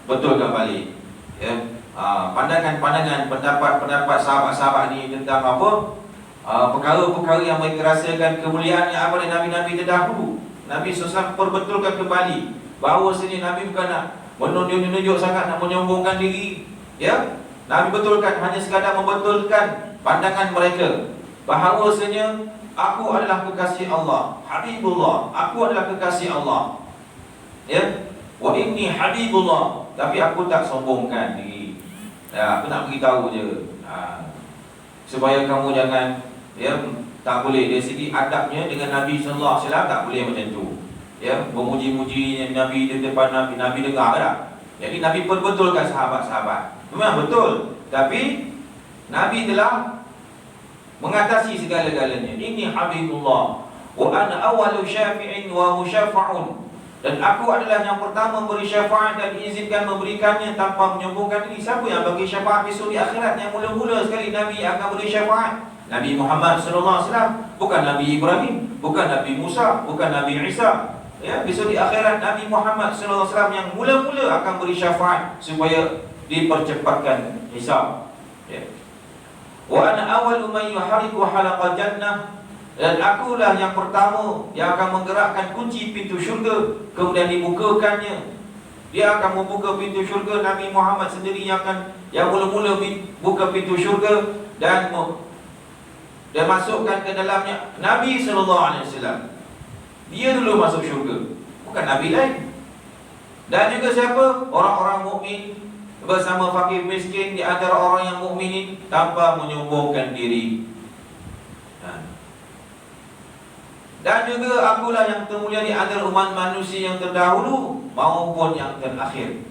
S1: betulkan balik. Ya. Pandangan-pandangan, pendapat sahabat-sahabat ni tentang apa? Perkara-perkara yang mereka rasakan kemuliaan yang apa dari Nabi-Nabi terdahulu. Nabi SAW perbetulkan kembali bahawa sini Nabi bukan nak menunjuk sangat, nak menyombongkan diri. Ya, Nabi betulkan, hanya sekadar membetulkan pandangan mereka bahawasanya aku adalah kekasih Allah, Habibullah, aku adalah kekasih Allah. Ya, wa inni habibullah, tapi aku tak sombongkan diri. Ya, aku nak beritahu je. Supaya kamu jangan, ya, tak boleh dari segi adabnya dengan Nabi sallallahu alaihi wasallam, tak boleh macam tu. Ya, memuji-muji Nabi di depan Nabi dengar tak? Jadi Nabi perbetulkan sahabat-sahabat. Memang betul, tapi Nabi telah mengatasi segala-galanya. Ini habibullah wa ana awwalu syafi'in wa musyafa'un, dan aku adalah yang pertama memberi syafaat dan diizinkan memberikannya tanpa menyombongkan diri. Siapa yang bagi syafaat besok di akhirat? Yang mula-mula sekali Nabi akan beri syafaat Nabi Muhammad sallallahu alaihi wasallam, bukan Nabi Ibrahim, bukan Nabi Musa, bukan Nabi Isa. Ya, besok di akhirat Nabi Muhammad sallallahu alaihi wasallam yang mula-mula akan beri syafaat supaya dipercepatkan hisab. Ya. Wa ana awwalu man yuhariku halaqal jannah, dan akulah yang pertama yang akan menggerakkan kunci pintu syurga, kemudian dibukakannya. Dia akan membuka pintu syurga. Nabi Muhammad sendiri yang akan yang mula-mula buka pintu syurga dan masukkan ke dalamnya Nabi sallallahu alaihi wasallam. Dia dulu masuk syurga, bukan Nabi lain. Dan juga siapa? Orang-orang mukmin bersama fakir miskin di antara orang yang mukminin tanpa menyombongkan diri. Dan juga akulah yang termulia di antara umat manusia yang terdahulu maupun yang terakhir.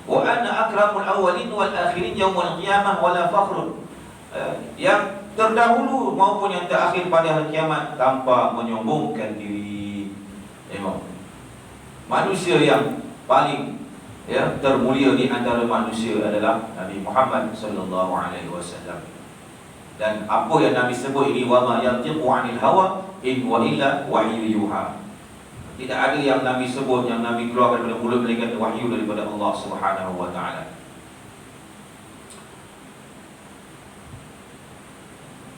S1: Wa ana akramul awwalin wal akhirin yaumul qiyamah wala fakhrun. Yang terdahulu maupun yang terakhir pada hari kiamat tanpa menyombongkan diri. Tengok, manusia yang paling, ya, termulia di antara manusia adalah Nabi Muhammad sallallahu alaihi wasallam. Dan apa yang Nabi sebut ini, wa ma yantiqu 'anil hawa in wa illa wahyu yuha. Tidak ada yang Nabi sebut, yang Nabi keluarkan daripada mulut melainkan wahyu daripada Allah Subhanahu wa taala.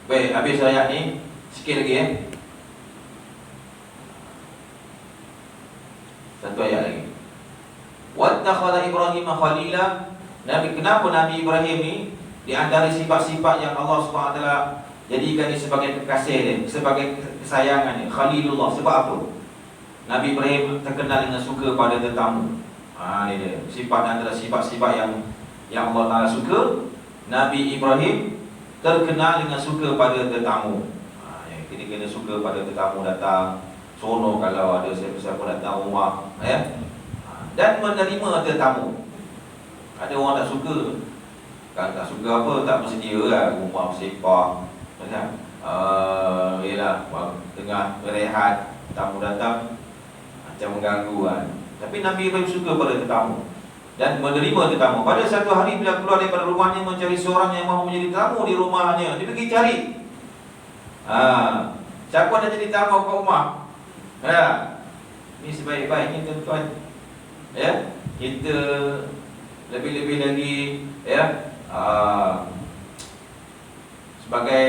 S1: Baik, habis ayat ni, sikit lagi, ya. Satu ayat lagi. Wattakhadha Ibrahim khalila. Nabi, kenapa Nabi Ibrahim ni di antara sifat-sifat yang Allah SWT jadikan dia sebagai kekasih dia, sebagai kesayangan dia, Khalilullah. Sebab apa? Nabi Ibrahim terkenal dengan suka pada tetamu. Ini dia sifat antara sifat-sifat yang Allah Ta'ala suka. Nabi Ibrahim terkenal dengan suka pada tetamu. Kita kena suka pada tetamu datang. Sono kalau ada siapa-siapa datang rumah, ya. Dan menerima tetamu. Ada orang tak suka. Kan tak suka apa, tak bersedia lah, rumah bersepah, kan? Yelah, tengah berehat, tamu datang macam mengganggu, kan? Tapi Nabi Ibrahim suka pada tetamu dan menerima tetamu. Pada satu hari bila keluar daripada rumahnya mencari seorang yang mahu menjadi tamu di rumahnya, dia pergi cari. Siapa nak jadi tamu ke rumah? Ini sebaik-baiknya tuan-tuan, ya, kita lebih-lebih lagi, ya, sebagai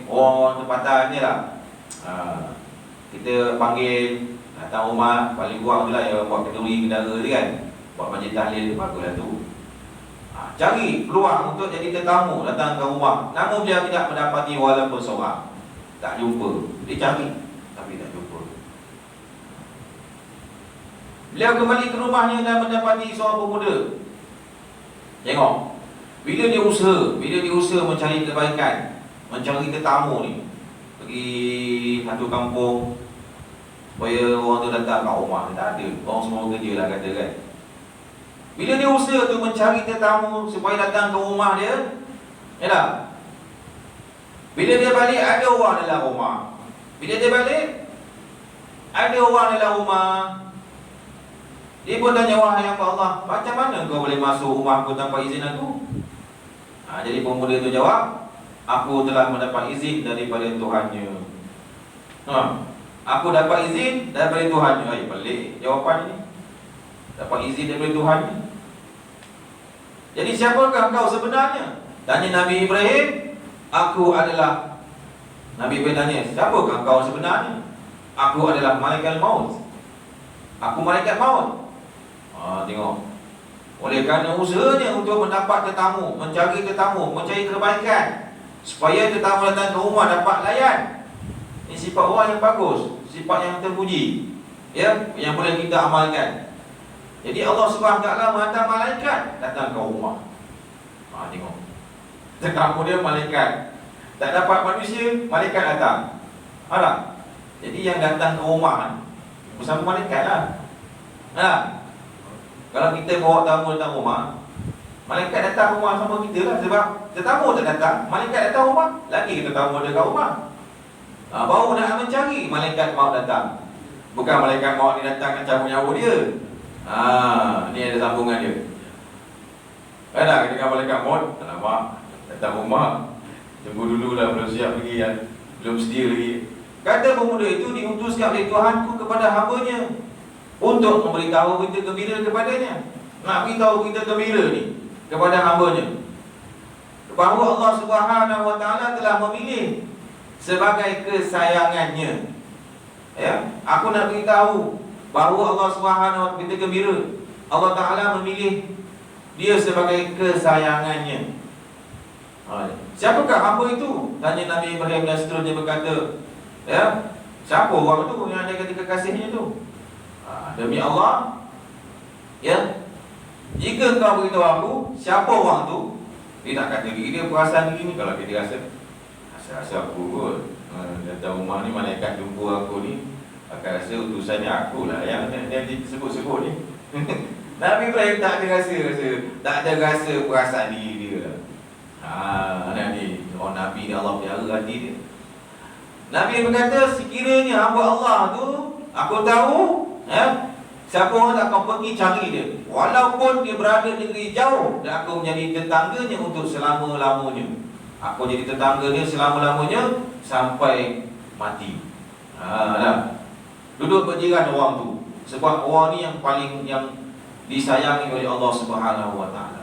S1: orang tempatan ni lah, kita panggil datang rumah, paling kurang tu lah yang buat kenduri kendara dia, kan, buat majlis tahlil tu, baguslah tu. Cari peluang untuk jadi tetamu datang ke rumah. Namun dia tidak mendapati walaupun seorang, tak jumpa. Dia cari tapi tak jumpa. Beliau kembali ke rumahnya dan mendapati seorang pemuda. Tengok, bila dia usaha mencari kebaikan, mencari tetamu ni, pergi satu kampung supaya orang tu datang kat rumah. Dia tak ada, orang semua kerja lah kata, kan. Bila dia usaha tu mencari tetamu supaya datang ke rumah dia, ya tak? Bila dia balik, ada orang dalam rumah. Bila dia balik, ada orang dalam rumah. Dia pun tanya, wahai hamba Allah, macam mana kau boleh masuk rumah aku tanpa izin aku? Jadi pemuda itu jawab, aku telah mendapat izin daripada Tuhannya. Aku dapat izin daripada Tuhannya. Pelik jawapan ini. Dapat izin daripada Tuhannya. Jadi siapakah kau sebenarnya? Tanya Nabi Ibrahim. Aku adalah, Nabi Ibrahim tanya, siapakah kau sebenarnya? Aku adalah malaikat maut. Aku malaikat maut. Tengok, oleh kerana usahanya untuk mendapat tetamu, mencari tetamu, mencari kebaikan, supaya tetamu datang ke rumah dapat layan. Ini sifat orang yang bagus, sifat yang terpuji, ya, yang boleh kita amalkan. Jadi Allah SWT menghantar malaikat datang ke rumah. Tengok, tetamu dia malaikat. Tak dapat manusia, malaikat datang. Jadi yang datang ke rumah bersama malaikat lah. Kalau kita bawa tamu datang rumah, malaikat datang rumah sama kita lah. Sebab tetamu tak datang, malaikat datang rumah, lagi kita tamu ada kat rumah. Baru nak mencari, malaikat maut datang. Bukan malaikat maut ni datang nak cabut nyawa dia. Ni ada sambungan dia. Ketika malaikat maut, alamak, datang rumah, tunggu dululah, belum siap lagi kan? Belum sedia lagi. Kata pemuda itu, diutuskan oleh Tuhanku kepada hamba-Nya untuk memberitahu berita gembira kepadanya. Nak beritahu berita gembira ni kepada hamba-Nya, bahawa Allah Subhanahu Wa Taala telah memilih sebagai kesayangannya. Aku nak beritahu bahawa Allah Subhanahu Wa Taala, berita gembira, Allah Taala memilih dia sebagai kesayangannya. Siapakah hamba itu? Tanya Nabi Ibrahim dan seterusnya berkata, siapa orang tu yang ada ketika kasihnya tu? Demi Allah, jika kau beritahu aku siapa orang tu, dia tak kata diri dia perasaan diri ni. Kalau dia rasa aku kot, datang rumah ni malaikat jumpa aku ni, akan rasa utusannya akulah yang disebut-sebut ni. Nabi Ibrahim tak ada rasa perasaan diri dia. Ni orang Nabi ni, Allah pelihara hati dia. Nabi berkata, sekiranya hamba Allah tu aku tahu, siapa orang tak kau pergi cari dia, walaupun dia berada di negeri jauh, dan aku menjadi tetangganya untuk selama-lamanya. Aku jadi tetangga dia selama-lamanya sampai mati. Duduk berjiran orang tu, sebab orang ni yang paling yang disayangi oleh Allah Subhanahu Wa Taala.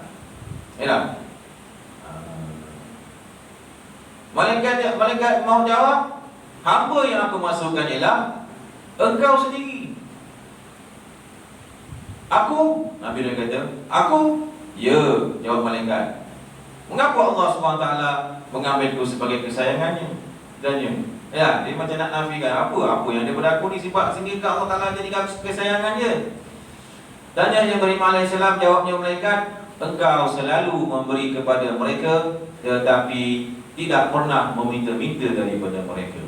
S1: Malaikat mau jawab, hamba yang aku masukkan ialah engkau sendiri. Aku? Nabi dia kata, aku? Ya, jawab malaikat. Mengapa Allah SWT mengambilku sebagai kesayangannya? Dia macam nak nafikan, apa yang daripada aku ni sifat sehingga Allah Ta'ala jadikan kesayangannya. Tanya Ibrahim AS, jawabnya malaikat, engkau selalu memberi kepada mereka, tetapi tidak pernah meminta-minta daripada mereka.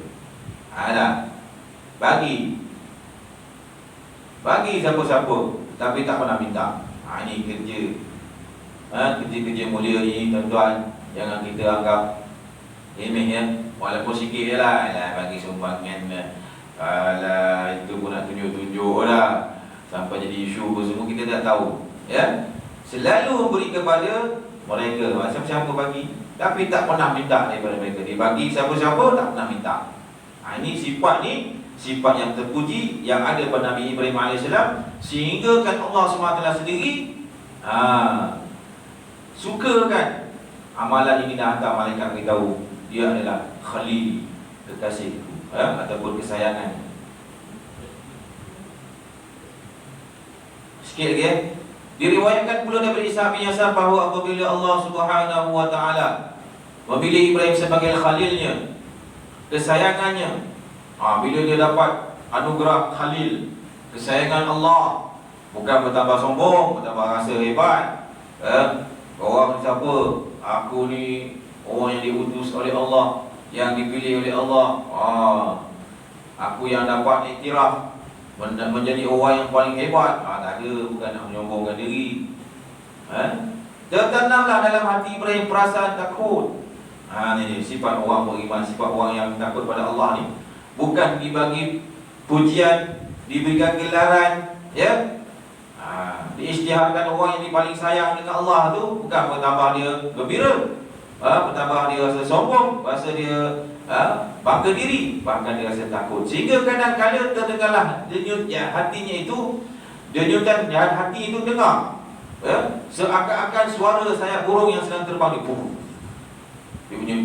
S1: Bagi siapa-siapa, tapi tak pernah minta. Ini kerja mulia ni tuan-tuan, jangan kita anggap remeh walaupun sikit je lah, bagi sumbangan itu pun nak tunjuk-tunjuk lah, sampai jadi isu semua kita tak tahu. Selalu memberi kepada mereka, siapa-siapa bagi, tapi tak pernah minta daripada mereka. Dia bagi siapa-siapa, tak pernah minta. Ini sifat yang terpuji yang ada pada Nabi Ibrahim AS, sehingga kan Allah SWT sendiri suka kan amalan ini. Dah hantar malaikat beritahu dia adalah Khalil, kekasihku, ataupun kesayangan. Sikit lagi Diriwayatkan pula daripada Ishaq bin Yasar bahawa apabila Allah Subhanahu Wa Taala memilih Ibrahim sebagai Khalilnya, kesayangannya, bila dia dapat anugerah Khalil, kesayangan Allah, bukan bertambah sombong, bertambah rasa hebat. Orang siapa? Aku ni orang yang diutus oleh Allah, yang dipilih oleh Allah. Aku yang dapat iktiraf menjadi orang yang paling hebat. Tak ada, bukan nak menyombongkan diri. Tertanamlah dalam hati Ibrahim perasaan takut. Ini sifat orang beriman, sifat orang yang takut pada Allah ni. Bukan dibagi pujian, diberikan gelaran, diisytiharkan orang yang paling sayang dengan Allah tu, bukan bertambah dia gembira, bertambah dia rasa sombong, rasa dia bangga diri, bahkan dia rasa takut. Sehingga kadang-kadang terdengarlah denyut hatinya itu, denyutan hati itu dengar, seakan-akan suara sayap burung yang sedang terbang ni. Dia punya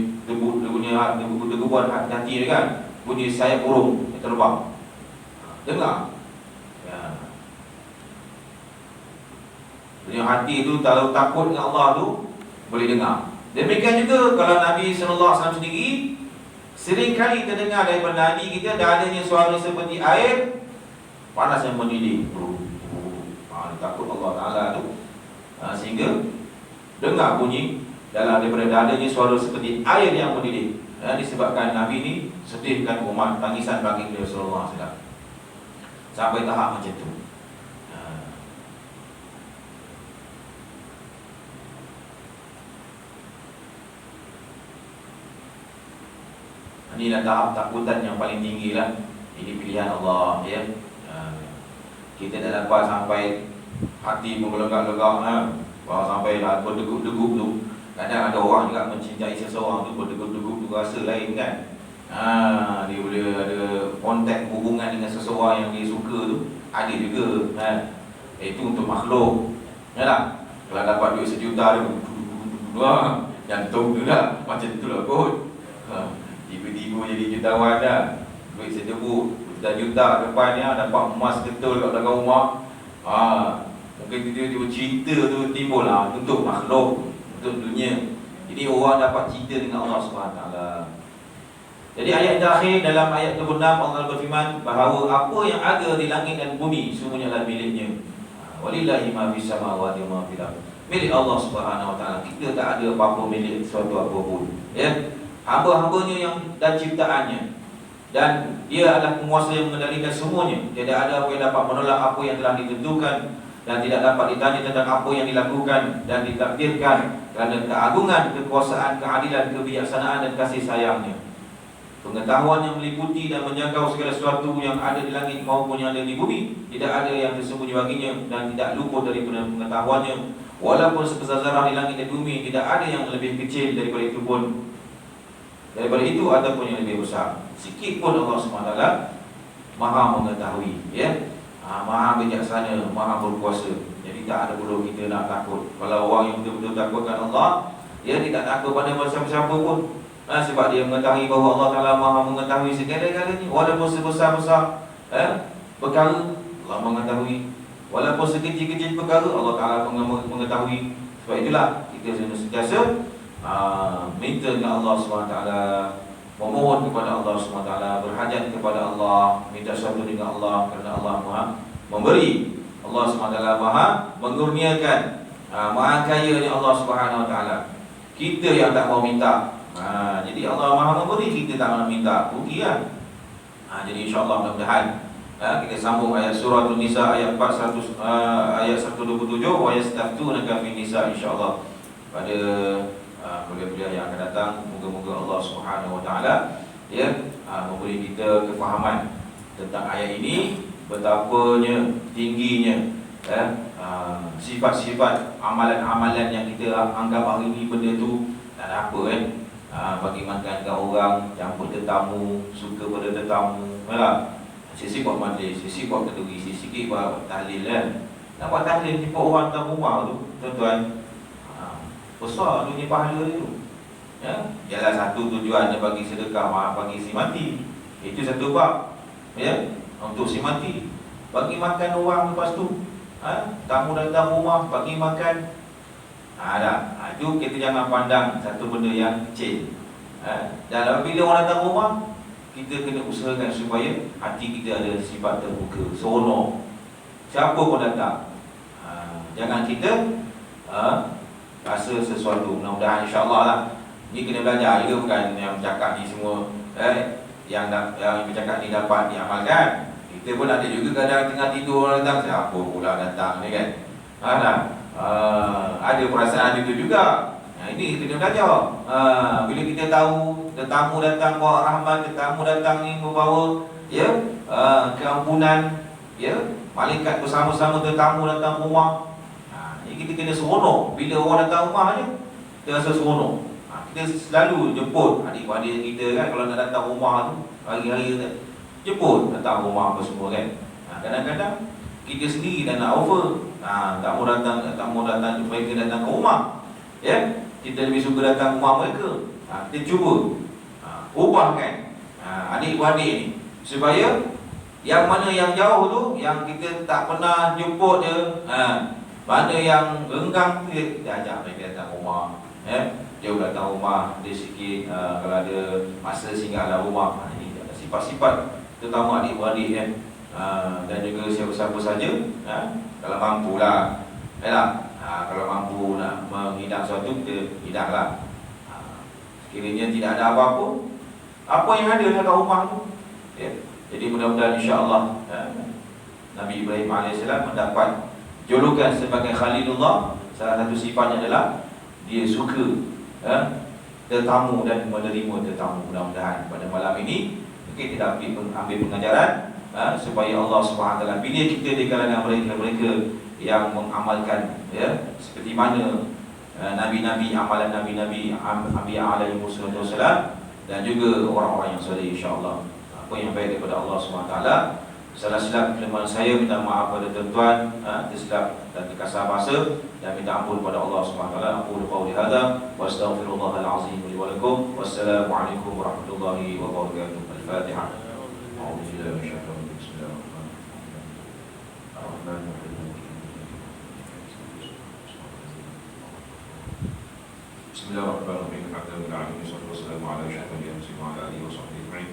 S1: degupan hati dia kan, bunyi sayap burung yang terbang, dengar. Punya hati itu kalau takut dengan Allah tu boleh dengar. Demikian juga kalau Nabi SAW sendiri, seringkali terdengar daripada Nabi kita dah adanya suara seperti air panas yang mendidih. takut Allah Ta'ala tu. Sehingga dengar bunyi dalam daripada dadanya suara seperti air yang mendidih. Disebabkan Nabi ni sedihkan umat, tangisan bagi beliau sallallahu alaihi wasallam. Sampai tahap macam tu. Inilah tahap takutan yang paling tinggi lah. Ini pilihan Allah, ya. Kita tak dapat sampai hati menggelegak-gelegak, sampai berdegup-degup tu. Kadang ada orang juga mencintai seseorang tu, berdegup-degup tu rasa lain kan. Dia boleh ada kontak hubungan dengan seseorang yang dia suka tu, ada juga. Itu untuk makhluk. Yalah. Kalau dapat duit 1 juta tu, jantung tu dah macam tu lah kot. Tiba-tiba jadi jutawan dah. Duit sedebut juta-juta depan ni dapat emas betul kat belakang rumah. Mungkin tiba-tiba cinta tu timbul lah untuk makhluk, untuk dunia. Jadi orang dapat cinta dengan Allah SWT. Jadi ayat terakhir dalam ayat ke-6 Allah berfirman bahawa apa yang ada di langit dan bumi semuanya adalah miliknya. Walillahi ma fis samawati wa ma fil ardh. Milik Allah SWT. Kita tak ada apa-apa milik sesuatu apapun. Ya. Hamba-hambanya yang dan ciptaannya, dan dia adalah penguasa yang mengendalikan semuanya. Tidak ada apa yang dapat menolak apa yang telah ditentukan, dan tidak dapat ditanya tentang apa yang dilakukan dan ditakdirkan, kerana keagungan, kekuasaan, keadilan, kebijaksanaan dan kasih sayangnya. Pengetahuan yang meliputi dan menjangkau segala sesuatu yang ada di langit maupun yang ada di bumi. Tidak ada yang tersembunyi baginya dan tidak luput daripada pengetahuannya. Walaupun sebesar zarah di langit dan bumi, tidak ada yang lebih kecil daripada itu pun, daripada itu ataupun yang lebih besar. Sikit pun Allah SWT Maha mengetahui, ya. Maha bijaksana, Maha berkuasa. Jadi tak ada perlu kita nak takut. Kalau orang yang betul-betul takutkan Allah, dia tidak takut pada siapa-siapa pun. Sebab dia mengetahui bahawa Allah Ta'ala Maha mengetahui segala-galanya. Walaupun sebesar-besar perkara, Allah mengetahui. Walaupun sekecil-kecil perkara, Allah Ta'ala mengetahui. Sebab itulah kita sentiasa minta dengan Allah SWT, memohon kepada Allah SWT, berhajat kepada Allah, minta sesuatu dengan Allah, kerana Allah Maha memberi. Allah SWT Maha mengurniakan, Maha kayanya Allah SWT. Kita yang tak mau minta. Jadi Allah Maha memberi, kita tak mau minta, rugi kan. Jadi insyaAllah mudah-mudahan kita sambung ayat surah An-Nisa ayat 400, ayat 127, wa yastaftunaka fin nisa, insyaAllah pada kuliah-kuliah yang akan datang. Moga-moga Allah Subhanahu Wa Taala memberi kita kefahaman tentang ayat ini, betapanya tingginya sifat-sifat amalan-amalan yang kita anggap hari ini benda tu tak ada apa bagi makan kat orang, campur tetamu, suka pada tetamu, sisi buat majlis, sisi buat kenduri, sisi sikit buat tahlil kan. Nak buat tahlil jumpa orang dalam rumah tu, tuan-tuan, besar dunia pahala dia tu. Ialah satu tujuan dia bagi sedekah, bagi si mati. Itu satu bab, untuk si mati. Bagi makan orang lepas tu, tamu datang rumah bagi makan. Itu kita jangan pandang satu benda yang kecil. Dan bila orang datang rumah, kita kena usahakan supaya hati kita ada sifat terbuka, seronok. Siapa pun datang, jangan kita rasa sesuatu. Mudah-mudahan insyaAllah lah. Ni kena belajar juga, bukan yang bercakap ni semua yang bercakap ni dapat diamalkan. Kita pun ada juga kadang tengah tidur orang datang, siapa pula datang ni kan. Ada perasaan itu juga. Ini kita kena belajar. Bila kita tahu tetamu datang bawa rahmat, tetamu datang ni membawa keampunan, malaikat bersama-sama tetamu datang rumah. Kita kena seronok. Bila orang datang rumah ni, kita rasa seronok. Kita selalu jemput adik-adik kita kan. Kalau nak datang rumah tu, hari-hari kita jemput, datang rumah apa semua kan. Kadang-kadang kita sendiri dah nak offer, tak mau datang mereka datang ke rumah, kita lebih suka datang rumah mereka. Kita cuba ubahkan adik-beradik ni, supaya yang mana yang jauh tu, yang kita tak pernah jemput dia, mana yang renggang tu, dia ajak mereka datang rumah. Dia datang rumah, dia sikit, kalau ada masa singgahlah rumah. Ini sifat-sifat terutama adik-beradik kan. Dan juga siapa-siapa saja, kalau mampulah, kalau mampu nak menghidang sesuatu, kita hidanglah. Sekiranya tidak ada apa-apa, apa yang ada dekat rumah tu, ya. Jadi mudah-mudahan insya-Allah Nabi Ibrahim AS mendapat julukan sebagai Khalilullah. Salah satu sifatnya adalah dia suka tetamu dan menerima tetamu. Mudah-mudahan pada malam ini kita dapat ambil pengajaran supaya Allah SWT pilih kita di kalangan mereka-mereka yang mengamalkan, ya, seperti mana Nabi-Nabi, amalan Nabi-Nabi Anbiya alaihi wassalam, dan juga orang-orang yang soleh, insya-Allah. Apa yang baik daripada Allah SWT. Salah silap kelemahan saya, minta maaf pada tuan-tuan, tersilap dan terkasar bahasa, dan minta ampun pada Allah SWT. Aqulu qawli hadza wa astaghfirullahal azim li wa lakum. Wassalamualaikum warahmatullahi wabarakatuh. Al-Fatihah. A'udzu billahi minasyaitonir rajim. Bismillahirrahmanirrahim. Bismillahirrahmanirrahim. Alhamdulillah, wassalamu ala asyrafil mursalin wa ala alihi washabbihi ajma'in.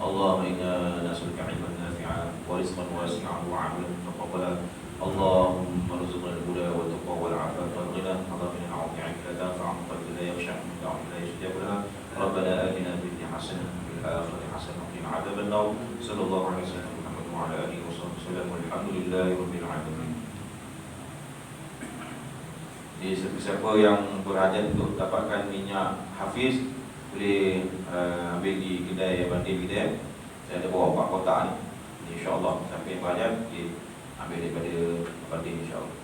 S1: Allahumma inna nas'aluka 'ilman nafi'an wa rizqan wasi'an wa 'amalan mutaqabbalan. Allahumma arzuqna al-huda wa taqwa wal 'afafa wal ghina. Allahumma a'udzu bika la tanfa'u qalbun la yakhsha minka wa la yastajab lana. Rabbana atina fid dunya hasanah wa fil akhirati hasanah wa qina 'adzaban nar. Sallallahu alaihi wasallam Muhammad wa ala alihi wasallam. Walhamdulillahi rabbil alamin. Jadi siapa yang berhajat untuk dapatkan minyak Hafiz, boleh ambil di kedai banding kita. Saya ada bawa 4 kotak ni. InsyaAllah siapa yang berhajat, ambil daripada banding insyaAllah.